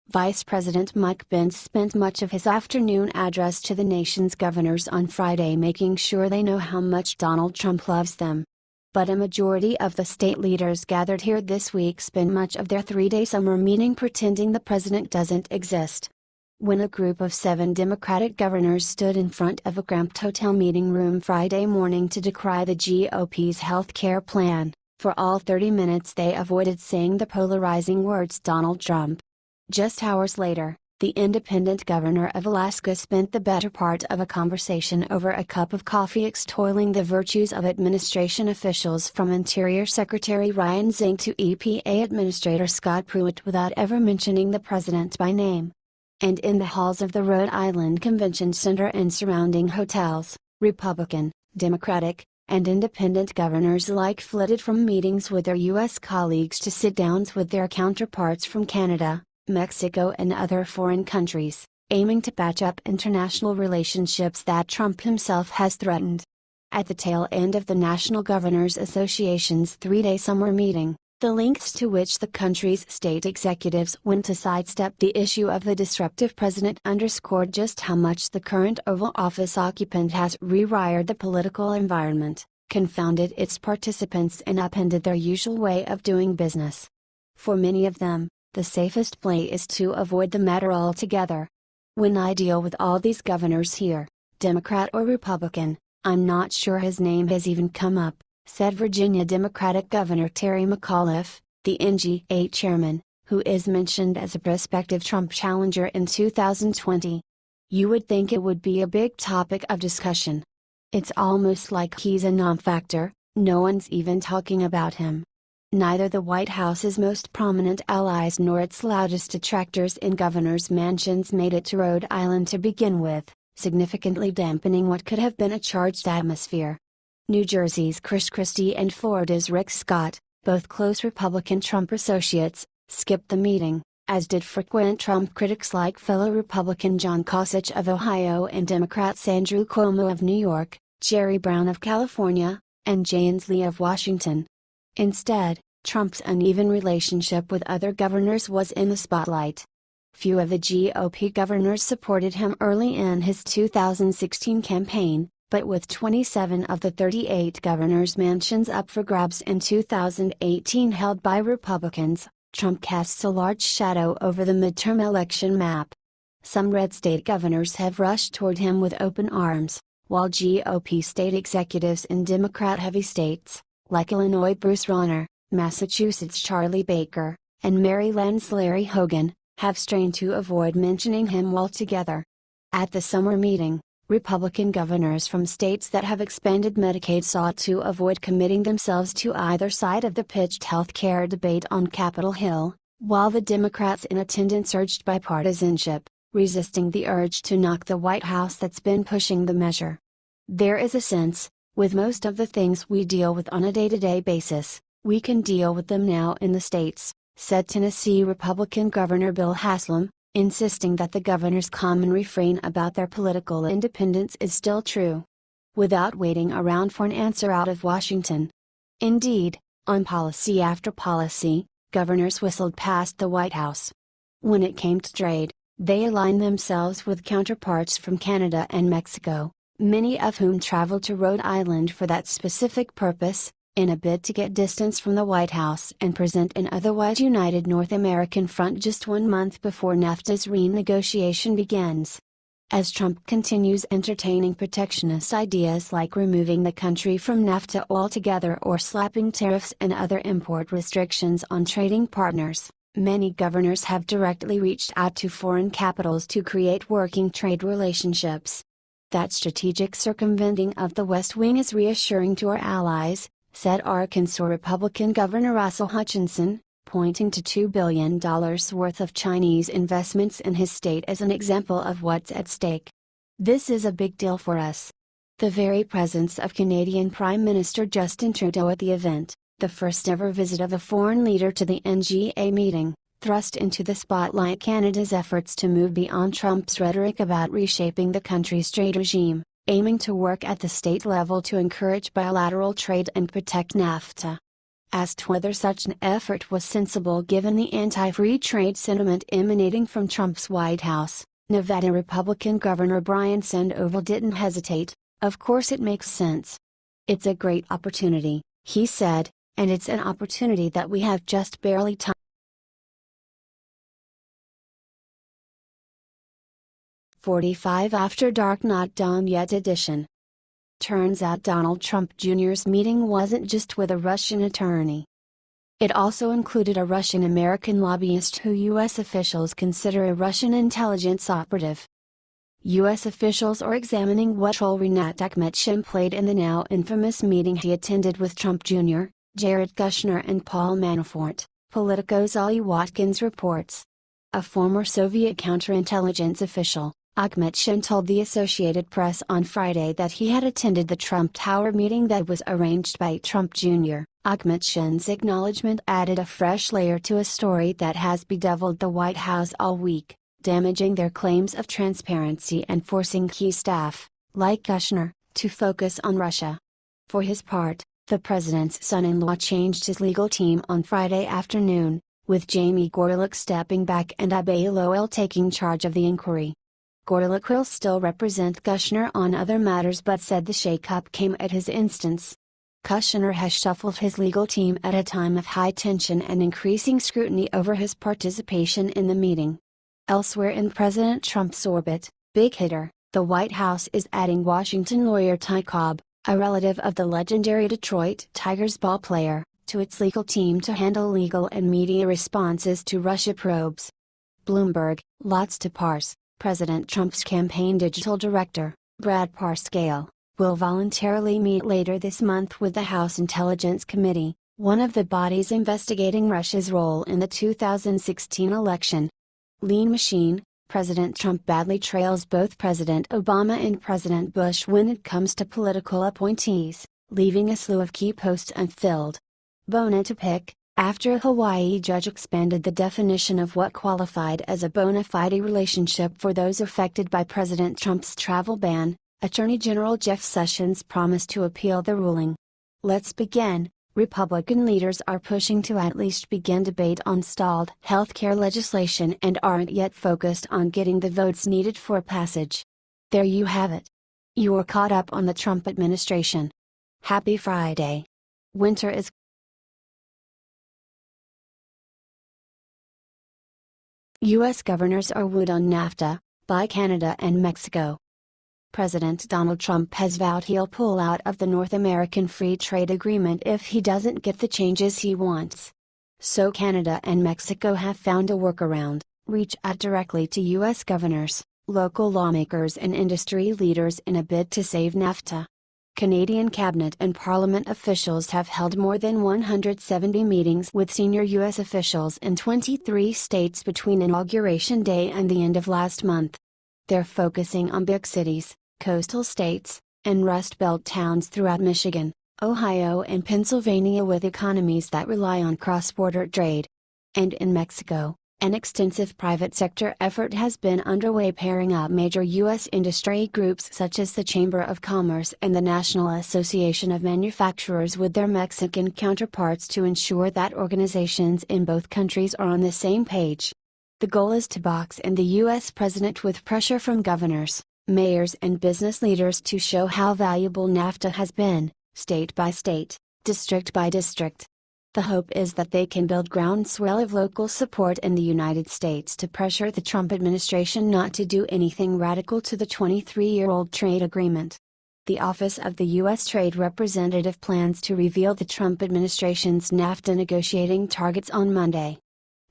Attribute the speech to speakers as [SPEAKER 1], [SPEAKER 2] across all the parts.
[SPEAKER 1] Vice President Mike Pence spent much of his afternoon address to the nation's governors on Friday making sure they know how much Donald Trump loves them. But a majority of the state leaders gathered here this week spent much of their three-day summer meeting pretending the president doesn't exist. When a group of 7 Democratic governors stood in front of a cramped hotel meeting room Friday morning to decry the GOP's health care plan, for all 30 minutes they avoided saying the polarizing words Donald Trump. Just hours later, the independent governor of Alaska spent the better part of a conversation over a cup of coffee extolling the virtues of administration officials from Interior Secretary Ryan Zinke to EPA Administrator Scott Pruitt without ever mentioning the president by name. And in the halls of the Rhode Island Convention Center and surrounding hotels, Republican, Democratic, and independent governors alike flitted from meetings with their U.S. colleagues to sit-downs with their counterparts from Canada, Mexico and other foreign countries, aiming to patch up international relationships that Trump himself has threatened. At the tail end of the National Governors Association's three-day summer meeting, the lengths to which the country's state executives went to sidestep the issue of the disruptive president underscored just how much the current Oval Office occupant has rewired the political environment, confounded its participants and upended their usual way of doing business. For many of them, the safest play is to avoid the matter altogether. When I deal with all these governors here, Democrat or Republican, I'm not sure his name has even come up, said Virginia Democratic Governor Terry McAuliffe, the NGA chairman, who is mentioned as a prospective Trump challenger in 2020. You would think it would be a big topic of discussion. It's almost like he's a non-factor, no one's even talking about him. Neither the White House's most prominent allies nor its loudest detractors in governors' mansions made it to Rhode Island to begin with, significantly dampening what could have been a charged atmosphere. New Jersey's Chris Christie and Florida's Rick Scott, both close Republican Trump associates, skipped the meeting, as did frequent Trump critics like fellow Republican John Kasich of Ohio and Democrats Andrew Cuomo of New York, Jerry Brown of California, and Jay Inslee of Washington. Instead, Trump's uneven relationship with other governors was in the spotlight. Few of the GOP governors supported him early in his 2016 campaign, but with 27 of the 38 governors' mansions up for grabs in 2018 held by Republicans, Trump casts a large shadow over the midterm election map. Some red state governors have rushed toward him with open arms, while GOP state executives in Democrat-heavy states, like Illinois Bruce Rauner, Massachusetts Charlie Baker, and Maryland's Larry Hogan, have strained to avoid mentioning him altogether. At the summer meeting, Republican governors from states that have expanded Medicaid sought to avoid committing themselves to either side of the pitched health care debate on Capitol Hill, while the Democrats in attendance urged bipartisanship, resisting the urge to knock the White House that's been pushing the measure. There is a sense, with most of the things we deal with on a day-to-day basis, we can deal with them now in the states, said Tennessee Republican Governor Bill Haslam, insisting that the governor's common refrain about their political independence is still true. Without waiting around for an answer out of Washington. Indeed, on policy after policy, governors whistled past the White House. When it came to trade, they aligned themselves with counterparts from Canada and Mexico, many of whom traveled to Rhode Island for that specific purpose, in a bid to get distance from the White House and present an otherwise united North American front just 1 month before NAFTA's renegotiation begins. As Trump continues entertaining protectionist ideas like removing the country from NAFTA altogether or slapping tariffs and other import restrictions on trading partners, many governors have directly reached out to foreign capitals to create working trade relationships. That strategic circumventing of the West Wing is reassuring to our allies, said Arkansas Republican Governor Russell Hutchinson, pointing to $2 billion worth of Chinese investments in his state as an example of what's at stake. This is a big deal for us. The very presence of Canadian Prime Minister Justin Trudeau at the event, the first ever visit of a foreign leader to the NGA meeting, thrust into the spotlight Canada's efforts to move beyond Trump's rhetoric about reshaping the country's trade regime, aiming to work at the state level to encourage bilateral trade and protect NAFTA. Asked whether such an effort was sensible given the anti-free trade sentiment emanating from Trump's White House, Nevada Republican Governor Brian Sandoval didn't hesitate. "Of course it makes sense. It's a great opportunity," he said, "and it's an opportunity that we have just barely time." 45 After Dark Not Done Yet edition. Turns out Donald Trump Jr.'s meeting wasn't just with a Russian attorney. It also included a Russian-American lobbyist who U.S. officials consider a Russian intelligence operative. U.S. officials are examining what role Rinat Akhmetshin played in the now infamous meeting he attended with Trump Jr., Jared Kushner and Paul Manafort, Politico's Ollie Watkins reports. A former Soviet counterintelligence official, Akhmetshin told the Associated Press on Friday that he had attended the Trump Tower meeting that was arranged by Trump Jr. Akhmetshin's acknowledgement added a fresh layer to a story that has bedeviled the White House all week, damaging their claims of transparency and forcing key staff, like Kushner, to focus on Russia. For his part, the president's son-in-law changed his legal team on Friday afternoon, with Jamie Gorelick stepping back and Abay Lowell taking charge of the inquiry. Gorelick will still represent Kushner on other matters but said the shakeup came at his instance. Kushner has shuffled his legal team at a time of high tension and increasing scrutiny over his participation in the meeting. Elsewhere in President Trump's orbit, big hitter, the White House is adding Washington lawyer Ty Cobb, a relative of the legendary Detroit Tigers ballplayer, to its legal team to handle legal and media responses to Russia probes. Bloomberg, lots to parse. President Trump's campaign digital director, Brad Parscale, will voluntarily meet later this month with the House Intelligence Committee, one of the bodies investigating Russia's role in the 2016 election. Lean Machine, President Trump badly trails both President Obama and President Bush when it comes to political appointees, leaving a slew of key posts unfilled. Bone to pick. After a Hawaii judge expanded the definition of what qualified as a bona fide relationship for those affected by President Trump's travel ban, Attorney General Jeff Sessions promised to appeal the ruling. Let's begin. Republican leaders are pushing to at least begin debate on stalled healthcare legislation and aren't yet focused on getting the votes needed for passage. There you have it. You're caught up on the Trump administration. Happy Friday. Winter is U.S. governors are wooed on NAFTA, by Canada and Mexico. President Donald Trump has vowed he'll pull out of the North American Free Trade Agreement if he doesn't get the changes he wants. So Canada and Mexico have found a workaround: reach out directly to U.S. governors, local lawmakers and industry leaders in a bid to save NAFTA. Canadian cabinet and parliament officials have held more than 170 meetings with senior U.S. officials in 23 states between Inauguration Day and the end of last month. They're focusing on big cities, coastal states, and Rust Belt towns throughout Michigan, Ohio and Pennsylvania with economies that rely on cross-border trade. And in Mexico, an extensive private sector effort has been underway pairing up major U.S. industry groups such as the Chamber of Commerce and the National Association of Manufacturers with their Mexican counterparts to ensure that organizations in both countries are on the same page. The goal is to box in the U.S. president with pressure from governors, mayors and business leaders to show how valuable NAFTA has been, state by state, district by district. The hope is that they can build groundswell of local support in the United States to pressure the Trump administration not to do anything radical to the 23-year-old trade agreement. The Office of the U.S. Trade Representative plans to reveal the Trump administration's NAFTA negotiating targets on Monday.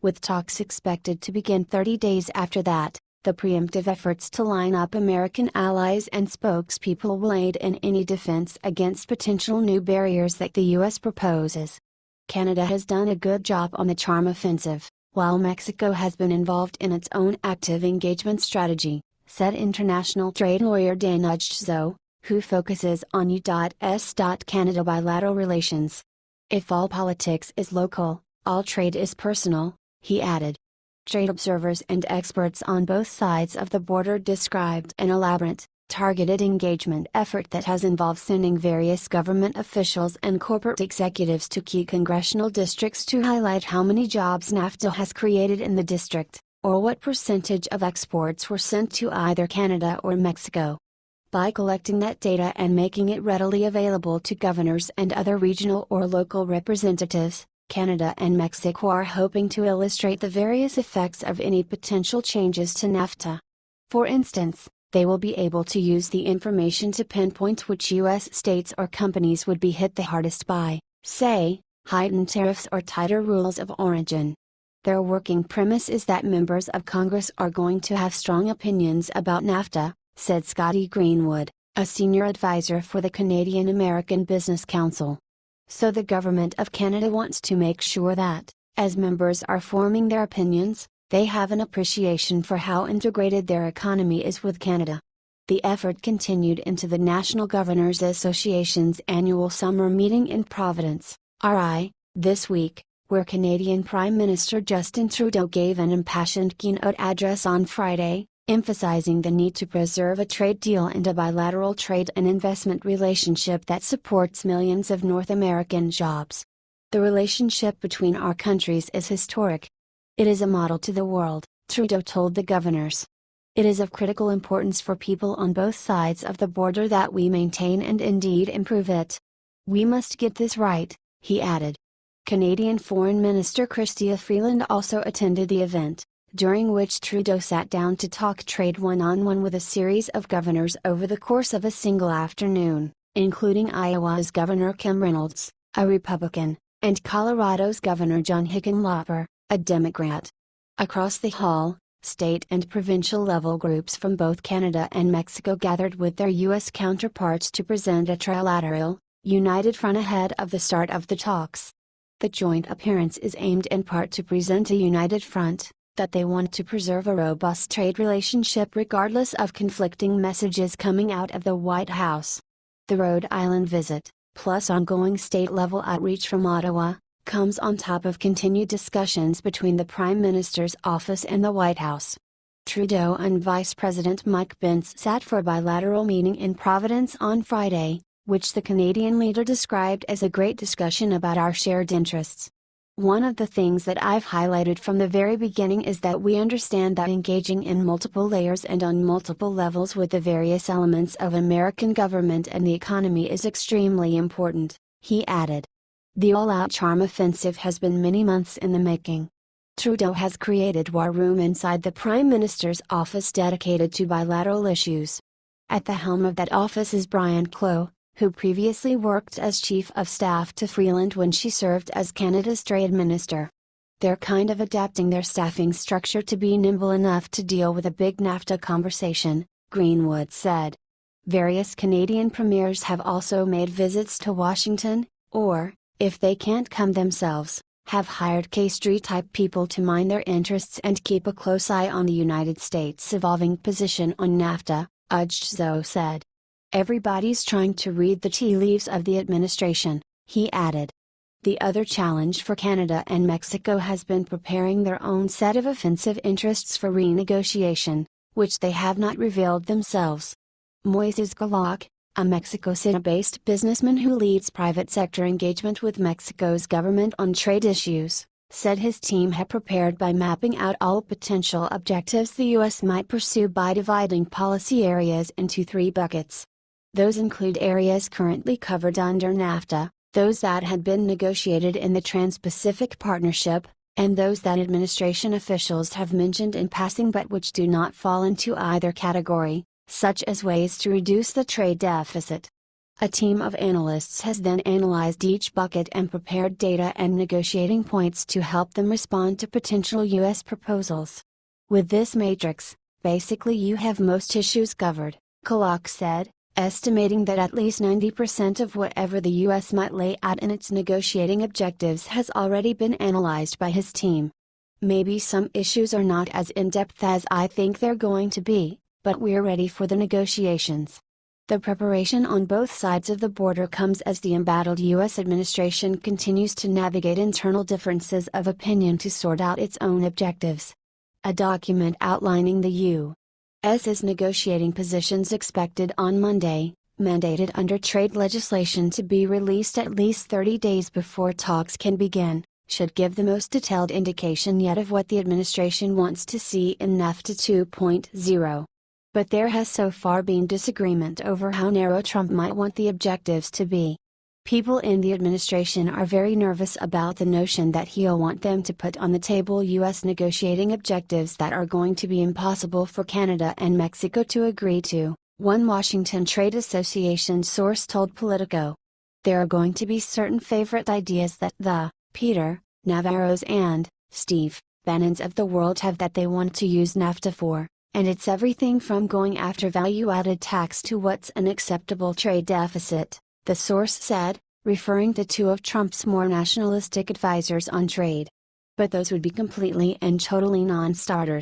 [SPEAKER 1] With talks expected to begin 30 days after that, the preemptive efforts to line up American allies and spokespeople will aid in any defense against potential new barriers that the U.S. proposes. Canada has done a good job on the charm offensive, while Mexico has been involved in its own active engagement strategy, said international trade lawyer Dan Ujzo, who focuses on U.S. Canada bilateral relations. If all politics is local, all trade is personal, he added. Trade observers and experts on both sides of the border described an elaborate, targeted engagement effort that has involved sending various government officials and corporate executives to key congressional districts to highlight how many jobs NAFTA has created in the district, or what percentage of exports were sent to either Canada or Mexico. By collecting that data and making it readily available to governors and other regional or local representatives, Canada and Mexico are hoping to illustrate the various effects of any potential changes to NAFTA. For instance, they will be able to use the information to pinpoint which U.S. states or companies would be hit the hardest by, say, heightened tariffs or tighter rules of origin. Their working premise is that members of Congress are going to have strong opinions about NAFTA, said Scotty Greenwood, a senior advisor for the Canadian American Business Council. So the Government of Canada wants to make sure that, as members are forming their opinions, they have an appreciation for how integrated their economy is with Canada. The effort continued into the National Governors Association's annual summer meeting in Providence, RI, this week, where Canadian Prime Minister Justin Trudeau gave an impassioned keynote address on Friday, emphasizing the need to preserve a trade deal and a bilateral trade and investment relationship that supports millions of North American jobs. The relationship between our countries is historic. It is a model to the world, Trudeau told the governors. It is of critical importance for people on both sides of the border that we maintain and indeed improve it. We must get this right, he added. Canadian Foreign Minister Chrystia Freeland also attended the event, during which Trudeau sat down to talk trade one-on-one with a series of governors over the course of a single afternoon, including Iowa's Governor Kim Reynolds, a Republican, and Colorado's Governor John Hickenlooper, a Democrat. Across the hall, state and provincial level groups from both Canada and Mexico gathered with their U.S. counterparts to present a trilateral, united front ahead of the start of the talks. The joint appearance is aimed in part to present a united front, that they want to preserve a robust trade relationship regardless of conflicting messages coming out of the White House. The Rhode Island visit, plus ongoing state-level outreach from Ottawa, comes on top of continued discussions between the Prime Minister's office and the White House. Trudeau and Vice President Mike Pence sat for a bilateral meeting in Providence on Friday, which the Canadian leader described as a great discussion about our shared interests. One of the things that I've highlighted from the very beginning is that we understand that engaging in multiple layers and on multiple levels with the various elements of American government and the economy is extremely important, he added. The all-out charm offensive has been many months in the making. Trudeau has created war room inside the Prime Minister's office dedicated to bilateral issues. At the helm of that office is Brian Clough, who previously worked as Chief of Staff to Freeland when she served as Canada's Trade Minister. They're kind of adapting their staffing structure to be nimble enough to deal with a big NAFTA conversation, Greenwood said. Various Canadian premiers have also made visits to Washington, or, if they can't come themselves, have hired K-Street-type people to mind their interests and keep a close eye on the United States' evolving position on NAFTA, Ujzo said. Everybody's trying to read the tea leaves of the administration, he added. The other challenge for Canada and Mexico has been preparing their own set of offensive interests for renegotiation, which they have not revealed themselves. Moises Galak, a Mexico City-based businessman who leads private sector engagement with Mexico's government on trade issues, said his team had prepared by mapping out all potential objectives the U.S. might pursue by dividing policy areas into 3 buckets. Those include areas currently covered under NAFTA, those that had been negotiated in the Trans-Pacific Partnership, and those that administration officials have mentioned in passing but which do not fall into either category, such as ways to reduce the trade deficit. A team of analysts has then analyzed each bucket and prepared data and negotiating points to help them respond to potential U.S. proposals. With this matrix, basically you have most issues covered, Kalak said, estimating that at least 90% of whatever the U.S. might lay out in its negotiating objectives has already been analyzed by his team. Maybe some issues are not as in-depth as I think they're going to be, but we're ready for the negotiations. The preparation on both sides of the border comes as the embattled U.S. administration continues to navigate internal differences of opinion to sort out its own objectives. A document outlining the U. as his negotiating positions expected on Monday, mandated under trade legislation to be released at least 30 days before talks can begin, should give the most detailed indication yet of what the administration wants to see in NAFTA 2.0. But there has so far been disagreement over how narrow Trump might want the objectives to be. People in the administration are very nervous about the notion that he'll want them to put on the table U.S. negotiating objectives that are going to be impossible for Canada and Mexico to agree to, one Washington Trade Association source told Politico. There are going to be certain favorite ideas that the Peter Navarros and Steve Bannons of the world have that they want to use NAFTA for, and it's everything from going after value-added tax to what's an acceptable trade deficit, the source said, referring to two of Trump's more nationalistic advisors on trade. But those would be completely and totally non-starters.